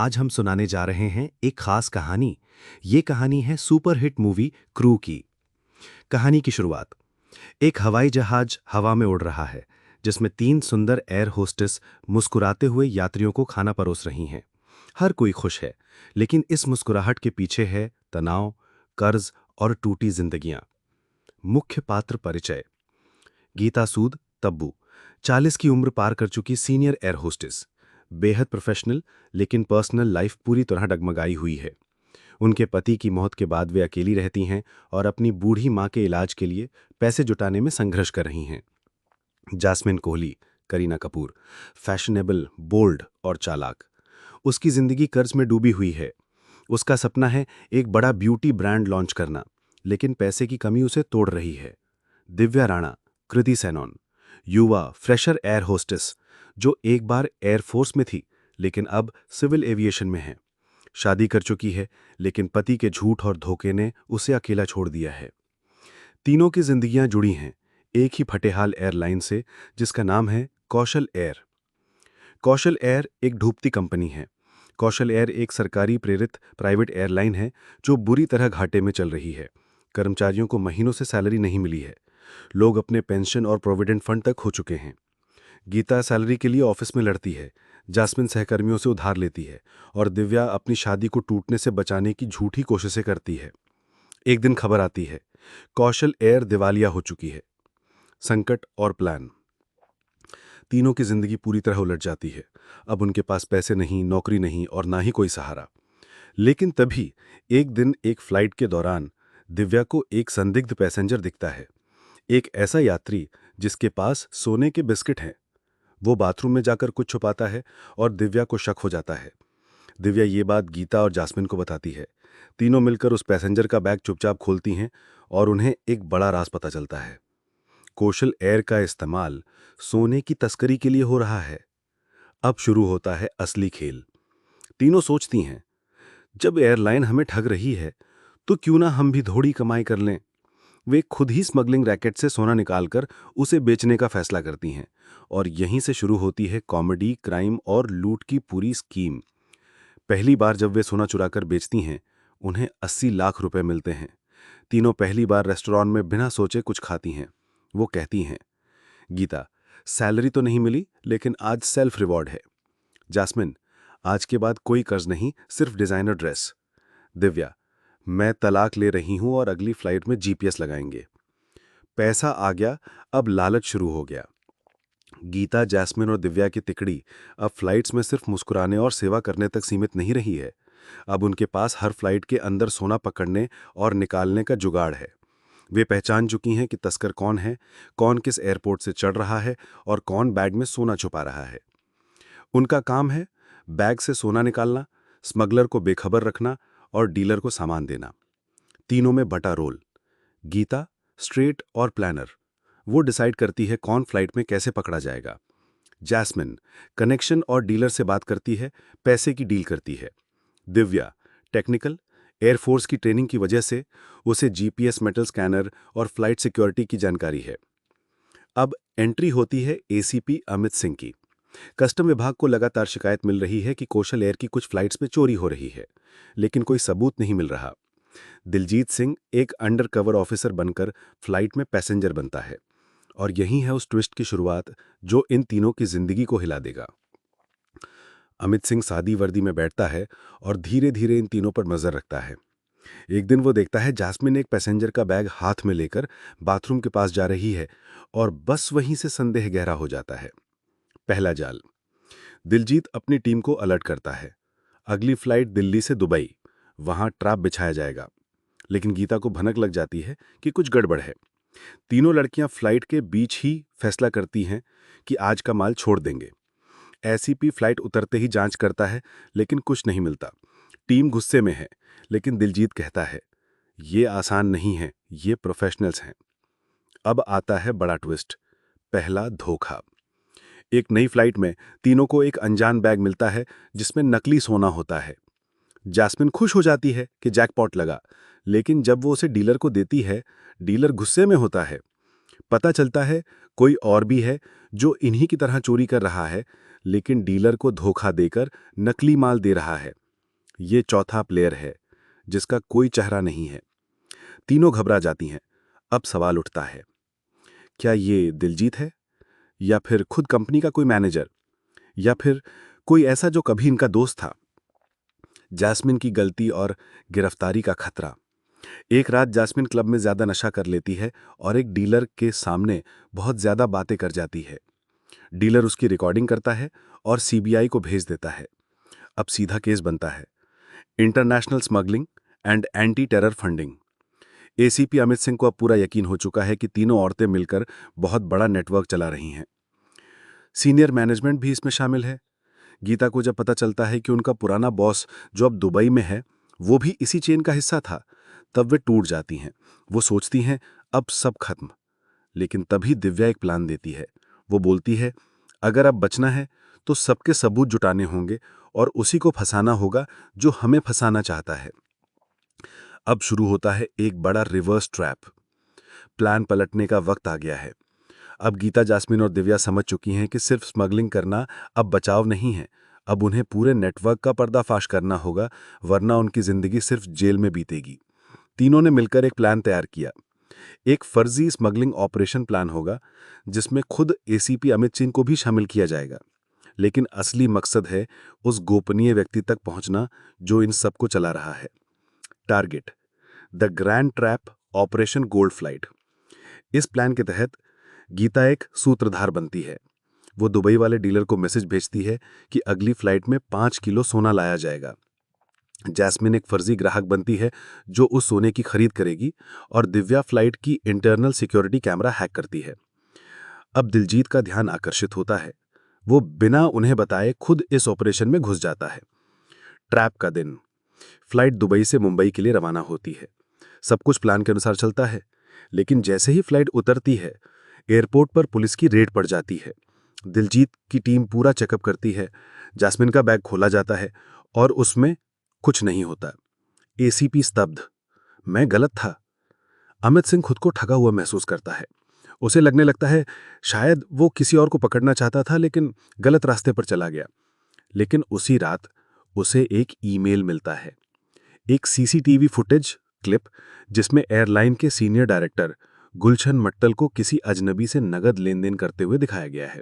आज हम सुनाने जा रहे हैं एक खास कहानी। ये कहानी है सुपरहिट मूवी क्रू की। कहानी की शुरुआत। एक हवाई जहाज हवा में उड़ रहा है, जिसमें तीन सुंदर एयर होस्टेस मुस्कुराते हुए यात्रियों को खाना परोस रही हैं। हर कोई खुश है, लेकिन इस मुस्कुराहट के पीछे है तनाव, कर्ज और टूटी जिंदगियां। मुख्य पात्र परिचय। गीता सूद, तब्बू, 40 की उम्र पार कर चुकी सीनियर एयर होस्टेस। बेहद प्रोफेशनल, लेकिन पर्सनल लाइफ पूरी तरह डगमगाई हुई है। उनके पति की मौत के बाद वे अकेली रहती हैं और अपनी बूढ़ी मां के इलाज के लिए पैसे जुटाने में संघर्ष कर रही हैं। Jasmine Kohli, Kareena Kapoor, fashionable, bold और चालाक। उसकी जिंदगी कर्ज में डूबी हुई है। उसका सपना है एक बड़ा ब्यूटी ब्रांड लॉन्च करना, लेकिन पैसे की कमी उसे तोड़ रही है। दिव्या राणा, कृति सेनन, युवा फ्रेशर एयर होस्टेस, जो एक बार एयरफोर्स में थी लेकिन अब सिविल एविएशन में है। शादी कर चुकी है, लेकिन पति के झूठ और धोखे ने उसे अकेला छोड़ दिया है। तीनों की जिंदगियां जुड़ी हैं एक ही फटेहाल एयरलाइन से, जिसका नाम है कौशल एयर। कौशल एयर एक डूबती कंपनी है। कौशल एयर एक सरकारी प्रेरित प्राइवेट एयरलाइन है जो बुरी तरह घाटे में चल रही है। कर्मचारियों को महीनों से सैलरी नहीं मिली है। लोग अपने पेंशन और प्रोविडेंट फंड तक हो चुके हैं। गीता सैलरी के लिए ऑफिस में लड़ती है, जास्मिन सहकर्मियों से उधार लेती है और दिव्या अपनी शादी को टूटने से बचाने की झूठी कोशिशें करती है। एक दिन खबर आती है, कौशल एयर दिवालिया हो चुकी है। संकट और प्लान। तीनों की जिंदगी पूरी तरह उलट जाती है। अब उनके पास पैसे नहीं, नौकरी नहीं और ना ही कोई सहारा। लेकिन तभी एक दिन एक फ्लाइट के दौरान दिव्या को एक संदिग्ध पैसेंजर दिखता है। एक ऐसा यात्री जिसके पास सोने के बिस्किट हैं। वो बाथरूम में जाकर कुछ छुपाता है और दिव्या को शक हो जाता है। दिव्या ये बात गीता और जास्मिन को बताती है। तीनों मिलकर उस पैसेंजर का बैग चुपचाप खोलती हैं और उन्हें एक बड़ा राज पता चलता है। कौशल एयर का इस्तेमाल सोने की तस्करी के लिए हो रहा है। अब शुरू होता है असली खेल। तीनों सोचती हैं, जब एयरलाइन हमें ठग रही है तो क्यों ना हम भी थोड़ी कमाई कर लें। वे खुद ही स्मगलिंग रैकेट से सोना निकालकर उसे बेचने का फैसला करती हैं और यहीं से शुरू होती है कॉमेडी, क्राइम और लूट की पूरी स्कीम। पहली बार जब वे सोना चुराकर बेचती हैं, उन्हें 80 लाख रुपए मिलते हैं। तीनों पहली बार रेस्टोरेंट में बिना सोचे कुछ खाती हैं। वो कहती हैं, गीता, सैलरी तो नहीं मिली, लेकिन आज सेल्फ रिवॉर्ड है। जास्मिन, आज के बाद कोई कर्ज नहीं, सिर्फ डिजाइनर ड्रेस। दिव्या, मैं तलाक ले रही हूं और अगली फ्लाइट में जीपीएस लगाएंगे। पैसा आ गया, अब लालच शुरू हो गया। गीता, जैस्मिन और दिव्या की तिकड़ी अब फ्लाइट्स में सिर्फ मुस्कुराने और सेवा करने तक सीमित नहीं रही है। अब उनके पास हर फ्लाइट के अंदर सोना पकड़ने और निकालने का जुगाड़ है। वे पहचान चुकी हैं कि तस्कर कौन है, कौन किस एयरपोर्ट से चढ़ रहा है और कौन बैग में सोना छुपा रहा है। उनका काम है बैग से सोना निकालना, स्मगलर को बेखबर रखना और डीलर को सामान देना। तीनों में बटा रोल। गीता स्ट्रेट और प्लानर, वो डिसाइड करती है कौन फ्लाइट में कैसे पकड़ा जाएगा। जैस्मिन कनेक्शन और डीलर से बात करती है, पैसे की डील करती है। दिव्या टेक्निकल, एयरफोर्स की ट्रेनिंग की वजह से उसे जीपीएस, मेटल स्कैनर और फ्लाइट सिक्योरिटी की जानकारी है। अब एंट्री होती है एसीपी अमित सिंह की। कस्टम विभाग को लगातार शिकायत मिल रही है कि कौशल एयर की कुछ फ्लाइट्स में चोरी हो रही है, लेकिन कोई सबूत नहीं मिल रहा। दिलजीत सिंह एक अंडरकवर ऑफिसर बनकर फ्लाइट में पैसेंजर बनता है और यही है उस ट्विस्ट की शुरुआत जो इन तीनों की जिंदगी को हिला देगा। अमित सिंह सादी वर्दी में बैठता है और धीरे धीरे इन तीनों पर नजर रखता है। एक दिन वो देखता है जास्मिन एक पैसेंजर का बैग हाथ में लेकर बाथरूम के पास जा रही है और बस वहीं से संदेह गहरा हो जाता है। पहला जाल। दिलजीत अपनी टीम को अलर्ट करता है, अगली फ्लाइट दिल्ली से दुबई, वहां ट्रैप बिछाया जाएगा। लेकिन गीता को भनक लग जाती है कि कुछ गड़बड़ है। तीनों लड़कियां फ्लाइट के बीच ही फैसला करती हैं कि आज का माल छोड़ देंगे। एसीपी फ्लाइट उतरते ही जांच करता है, लेकिन कुछ नहीं मिलता। टीम गुस्से में है, लेकिन दिलजीत कहता है, ये आसान नहीं है, ये प्रोफेशनल्स हैं। अब आता है बड़ा ट्विस्ट, पहला धोखा। एक नई फ्लाइट में तीनों को एक अनजान बैग मिलता है जिसमें नकली सोना होता है। जैस्मिन खुश हो जाती है कि जैकपॉट लगा, लेकिन जब वो उसे डीलर को देती है, डीलर गुस्से में होता है। पता चलता है कोई और भी है जो इन्हीं की तरह चोरी कर रहा है, लेकिन डीलर को धोखा देकर नकली माल दे रहा है। ये चौथा प्लेयर है जिसका कोई चेहरा नहीं है। तीनों घबरा जाती हैं। अब सवाल उठता है, क्या ये दिलजीत है, या फिर खुद कंपनी का कोई मैनेजर, या फिर कोई ऐसा जो कभी इनका दोस्त था। जैस्मिन की गलती और गिरफ्तारी का खतरा। एक रात जैस्मिन क्लब में ज्यादा नशा कर लेती है और एक डीलर के सामने बहुत ज्यादा बातें कर जाती है। डीलर उसकी रिकॉर्डिंग करता है और सीबीआई को भेज देता है। अब सीधा केस बनता है, international smuggling and anti terror funding. ACP Amit Singh को अब पूरा यकीन हो चुका है कि तीनों औरतें मिलकर बहुत बड़ा नेटवर्क चला रही हैं। सीनियर मैनेजमेंट भी इसमें शामिल है। गीता को जब पता चलता है कि उनका पुराना बॉस जो अब दुबई में है वो भी इसी चेन का हिस्सा था, तब वे टूट जाती हैं। वो सोचती हैं अब सब खत्म। लेकिन तभी दिव्या एक प्लान देती है। वो बोलती है, अगर अब बचना है तो सबके सबूत जुटाने होंगे और उसी को फंसाना होगा जो हमें फंसाना चाहता है। अब शुरू होता है एक बड़ा रिवर्स ट्रैप। प्लान पलटने का वक्त आ गया है। अब गीता, जास्मिन और दिव्या समझ चुकी हैं कि सिर्फ स्मगलिंग करना अब बचाव नहीं है। अब उन्हें पूरे नेटवर्क का पर्दाफाश करना होगा, वरना उनकी जिंदगी सिर्फ जेल में बीतेगी। तीनों ने मिलकर एक प्लान तैयार किया। एक फर्जी स्मगलिंग ऑपरेशन प्लान होगा जिसमें खुद एसीपी अमित सिंह को भी शामिल किया जाएगा। लेकिन असली मकसद है उस गोपनीय व्यक्ति तक पहुंचना जो इन सबको चला रहा है। Target, the grand trap operation gold flight. इस प्लान के तहत गीता एक सूत्रधार बनती है। वो दुबई वाले डीलर को मैसेज भेजती है कि अगली फ्लाइट में 5 किलो सोना लाया जाएगा। जैस्मिन एक फर्जी ग्राहक बनती है जो उस सोने की खरीद करेगी, और दिव्या फ्लाइट की इंटरनल सिक्योरिटी कैमरा हैक करती है। अब दिलजीत का ध्यान आकर्षित होता है। वो बिना उन्हें बताए खुद इस ऑपरेशन में घुस जाता है। ट्रैप का दिन। फ्लाइट दुबई से मुंबई के लिए रवाना होती है। सब कुछ प्लान के अनुसार चलता है, लेकिन जैसे ही फ्लाइट उतरती है एयरपोर्ट पर पुलिस की रेड पड़ जाती है। दिलजीत की टीम पूरा चेकअप करती है। जास्मिन का बैग खोला जाता है और उसमें कुछ नहीं होता। एसीपी स्तब्ध। मैं गलत था। अमित सिंह खुद को ठगा हुआ महसूस करता है। उसे लगने लगता है शायद वो किसी और को पकड़ना चाहता था लेकिन गलत रास्ते पर चला गया। लेकिन उसी रात उसे एक ईमेल मिलता है, एक सीसीटीवी फुटेज क्लिप जिसमें एयरलाइन के सीनियर डायरेक्टर गुलशन मट्टल को किसी अजनबी से नगद लेन देन करते हुए दिखाया गया है।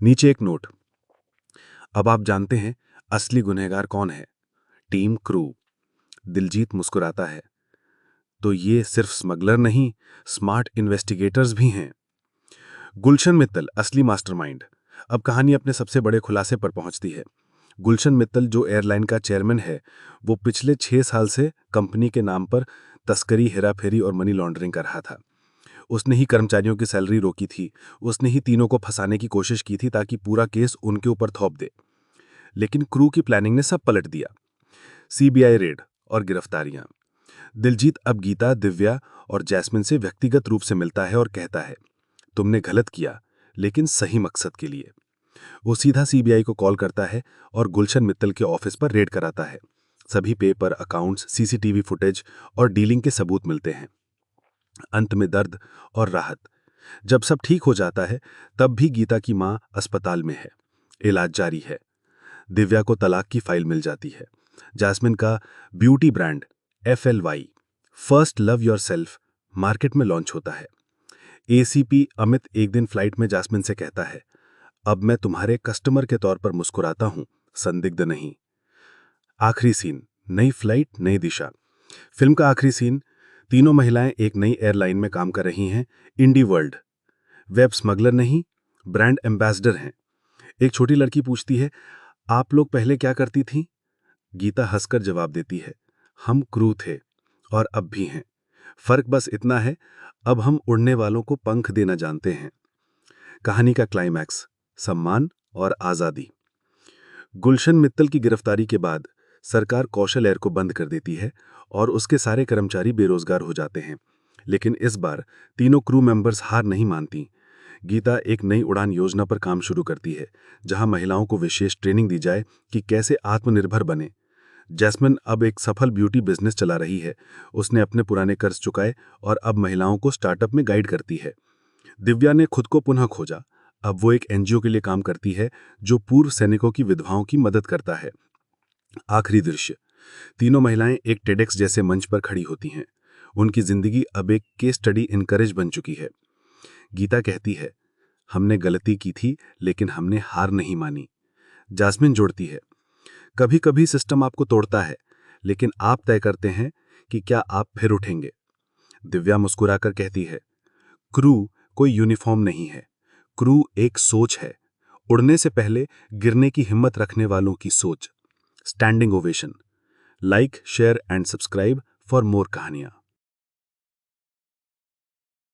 नीचे एक नोट, अब आप जानते हैं असली गुनहगार कौन है, टीम क्रू। दिलजीत मुस्कुराता है, तो ये सिर्फ स्मगलर नहीं, स्मार्ट इन्वेस्टिगेटर्स भी हैं। गुलशन मित्तल असली मास्टरमाइंड। अब कहानी अपने सबसे बड़े खुलासे पर पहुंचती है। गुलशन मित्तल जो एयरलाइन का चेयरमैन है, वो पिछले 6 साल से कंपनी के नाम पर तस्करी, हेराफेरी और मनी लॉन्ड्रिंग कर रहा था। उसने ही कर्मचारियों की सैलरी रोकी थी। उसने ही तीनों को फंसाने की कोशिश की थी ताकि पूरा केस उनके ऊपर थोप दे। लेकिन क्रू की प्लानिंग ने सब पलट दिया। सीबीआई रेड और गिरफ्तारियां। दिलजीत अब गीता, दिव्या और जैस्मिन से व्यक्तिगत रूप से मिलता है और कहता है, तुमने गलत किया लेकिन सही मकसद के लिए। वो सीधा सीबीआई को कॉल करता है और गुलशन मित्तल के ऑफिस पर रेड कराता है। सभी पेपर, अकाउंट्स, सीसीटीवी फुटेज और डीलिंग के सबूत मिलते हैं। अंत में दर्द और राहत। जब सब ठीक हो जाता है तब भी गीता की मां अस्पताल में है, इलाज जारी है। दिव्या को तलाक की फाइल मिल जाती है। जैस्मिन का beauty brand FLY, first love yourself, market में लॉन्च होता है। एसीपी अमित एक दिन फ्लाइट में जैस्मिन से कहता है, अब मैं तुम्हारे कस्टमर के तौर पर मुस्कुराता हूं, संदिग्ध नहीं। आखिरी सीन, नई फ्लाइट, नई दिशा। फिल्म का आखिरी सीन, तीनों महिलाएं एक नई एयरलाइन में काम कर रही हैं, इंडी वर्ल्ड। वेब स्मगलर नहीं, ब्रांड एम्बेसडर हैं। एक छोटी लड़की पूछती है, आप लोग पहले क्या करती थीं? गीता हंसकर जवाब देती है, हम क्रू थे और अब भी हैं। फर्क बस इतना है, अब हम उड़ने वालों को पंख देना जानते हैं। कहानी का क्लाइमैक्स, सम्मान और आजादी। गुलशन मित्तल की गिरफ्तारी के बाद सरकार कौशल एयर को बंद कर देती है और उसके सारे कर्मचारी बेरोजगार हो जाते हैं। लेकिन इस बार तीनों क्रू मेंबर्स हार नहीं मानती। गीता एक नई उड़ान योजना पर काम शुरू करती है, जहां महिलाओं को विशेष ट्रेनिंग दी जाए कि कैसे आत्मनिर्भर बने। जैस्मिन अब एक सफल ब्यूटी बिजनेस चला रही है। उसने अपने पुराने कर्ज चुकाए और अब महिलाओं को स्टार्टअप में गाइड करती है। दिव्या ने खुद को पुनः खोजा। अब वो एक एनजीओ के लिए काम करती है जो पूर्व सैनिकों की विधवाओं की मदद करता है। आखिरी दृश्य, तीनों महिलाएं एक टेडेक्स जैसे मंच पर खड़ी होती हैं। उनकी जिंदगी अब एक केस स्टडी इनकरेज बन चुकी है। गीता कहती है, हमने गलती की थी लेकिन हमने हार नहीं मानी। जास्मिन जोड़ती है, कभी कभी सिस्टम आपको तोड़ता है लेकिन आप तय करते हैं कि क्या आप फिर उठेंगे। दिव्या मुस्कुराकर कहती है, क्रू कोई यूनिफॉर्म नहीं है, क्रू एक सोच है, उड़ने से पहले गिरने की हिम्मत रखने वालों की सोच। Standing ovation. Like, share and subscribe for more कहानियां।